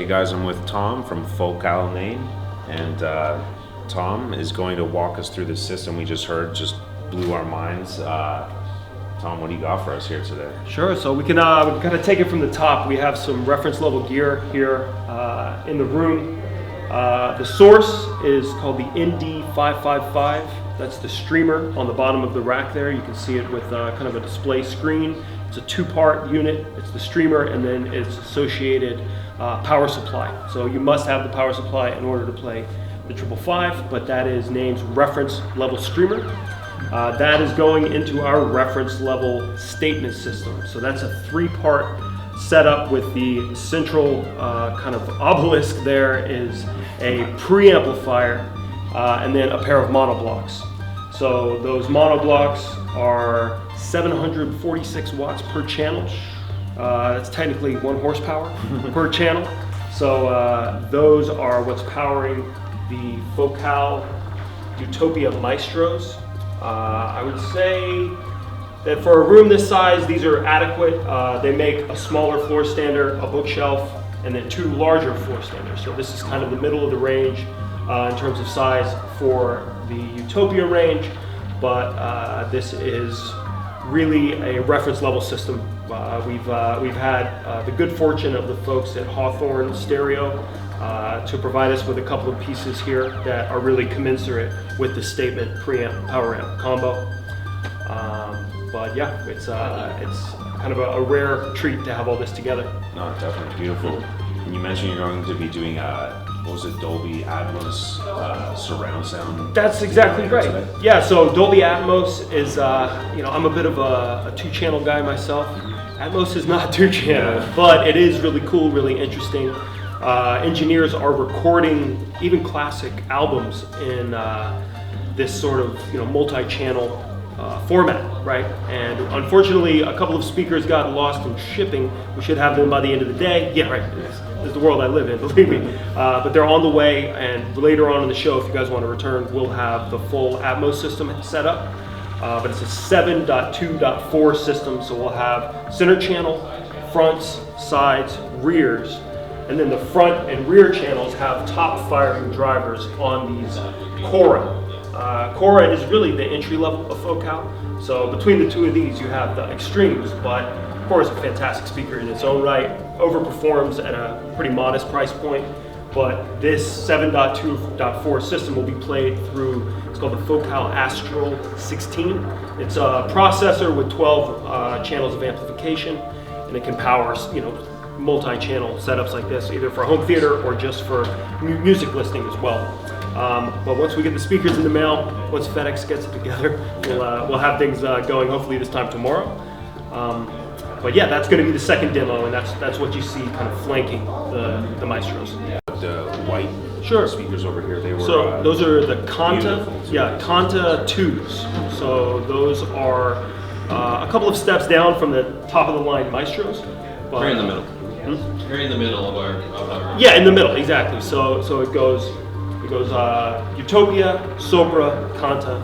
Hey guys, I'm with Tom from Focal Naim, and Tom is going to walk us through the system we just heard. Just blew our minds. Tom, what do you got for us here today? Sure, so we can kind of take it from the top. We have some reference level gear here in the room. The source is called the ND555. That's the streamer on the bottom of the rack there. You can see it with kind of a display screen. It's a two-part unit. It's the streamer and then its associated power supply. So you must have the power supply in order to play the 555, but that is Naim's reference level streamer. That is going into our reference level statement system. So that's a three-part setup with the central kind of obelisk there is a preamplifier and then a pair of monoblocks. So those monoblocks are 746 watts per channel. That's technically 1 horsepower per channel. So those are what's powering the Focal Utopia Maestros. I would say that for a room this size, these are adequate. They make a smaller floor stander, a bookshelf, and then 2 larger floor standers. So this is kind of the middle of the range in terms of size for the Utopia range, but this is really a reference level system. We've had the good fortune of the folks at Hawthorne Stereo to provide us with a couple of pieces here that are really commensurate with the statement preamp power amp combo. But yeah, it's kind of a rare treat to have all this together. No, definitely beautiful. And you mentioned you're going to be doing what was it, Dolby Atmos surround sound? That's exactly right. Today? Yeah, so Dolby Atmos is, I'm a bit of a 2-channel guy myself. Atmos is not 2-channel, but it is really cool, really interesting. Engineers are recording even classic albums in this sort of multi-channel format, right? And unfortunately, a couple of speakers got lost in shipping. We should have them by the end of the day. Yeah, right. This is the world I live in, believe me. But they're on the way, and later on in the show, if you guys want to return, we'll have the full Atmos system set up. But it's a 7.2.4 system, so we'll have center channel, fronts, sides, rears, and then the front and rear channels have top firing drivers on these Chora. Chora is really the entry level of Focal. So between the two of these, you have the extremes, but Chora is a fantastic speaker in its own right, overperforms at a pretty modest price point. But this 7.2.4 system will be played through, it's called the Focal Astral 16. It's a processor with 12 channels of amplification, and it can power, multi-channel setups like this, either for home theater or just for music listening as well. But once we get the speakers in the mail, once FedEx gets it together, we'll have things going hopefully this time tomorrow. But yeah, that's going to be the second demo, and that's what you see kind of flanking the Maestros. The white speakers over here, they were those are the Kanta, Kanta 2s. So those are a couple of steps down from the top of the line Maestros. But, right in the middle. Very in the middle of our. Yeah, in the middle, exactly. So it goes Utopia, Sopra, Kanta,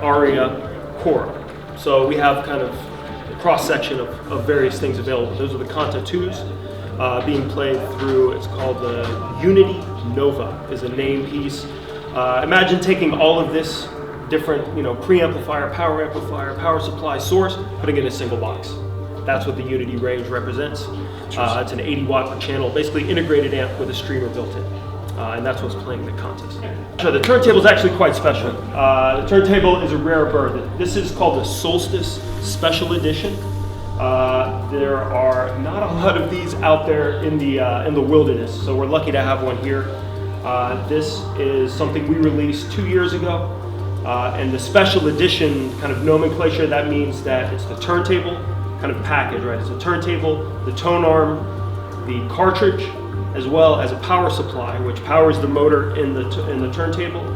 Aria, Chora. So we have kind of a cross section of various things available. Those are the Kanta 2s being played through. It's called the Uniti Nova. Is a name piece. Imagine taking all of this different, preamplifier, power supply, source, putting it in a single box. That's what the Unity range represents. It's an 80 watt per channel, basically integrated amp with a streamer built in. And that's what's playing the contest. So the turntable is actually quite special. The turntable is a rare bird. This is called the Solstice Special Edition. There are not a lot of these out there in the wilderness, so we're lucky to have one here. This is something we released 2 years ago. And the special edition kind of nomenclature, that means that it's the turntable kind of package, right? It's a turntable, the tone arm, the cartridge, as well as a power supply, which powers the motor in the turntable,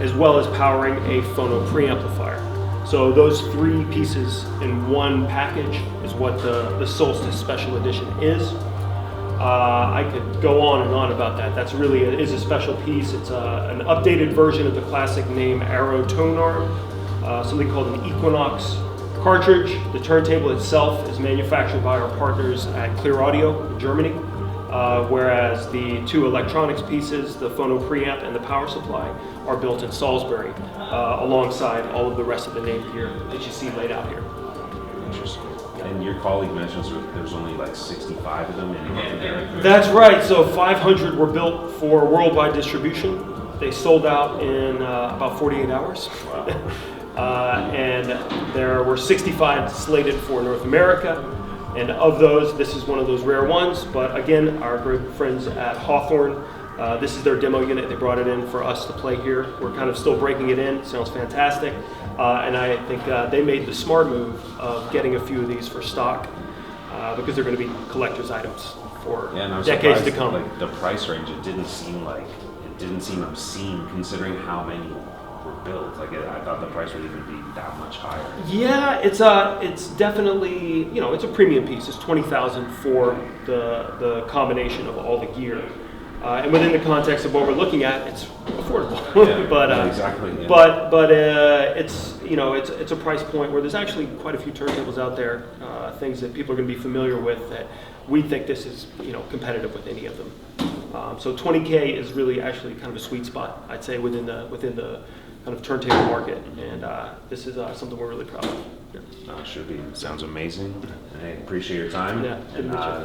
as well as powering a phono preamplifier. So those 3 pieces in one package is what the Solstice Special Edition is. I could go on and on about that. That's really is a special piece. It's an updated version of the classic Naim Arrow tone arm, something called an Equinox cartridge. The turntable itself is manufactured by our partners at Clear Audio in Germany. whereas the two electronics pieces, the phono preamp and the power supply, are built in Salisbury, alongside all of the rest of the name gear that you see laid out here. Interesting. And your colleague mentions there's only like 65 of them in North America. That's right. So 500 were built for worldwide distribution. They sold out in about 48 hours. Wow. And there were 65 slated for North America. And of those, this is one of those rare ones. But again, our great friends at Hawthorne, this is their demo unit. They brought it in for us to play here. We're kind of still breaking it in. It sounds fantastic. And I think they made the smart move of getting a few of these for stock because they're going to be collector's items for decades to come. Like the price range, it didn't seem obscene considering how many were built. Like I thought the price would even be that much higher. Yeah, it's definitely, it's a premium piece. It's $20,000 for the combination of all the gear. And within the context of what we're looking at, it's affordable. Yeah, but exactly. Yeah. But it's a price point where there's actually quite a few turntables out there, things that people are going to be familiar with that we think this is competitive with any of them. So 20K is really actually kind of a sweet spot, I'd say, within the kind of turntable market, and this is something we're really proud of. Yeah. Should be. Sounds amazing. I appreciate your time. Yeah, and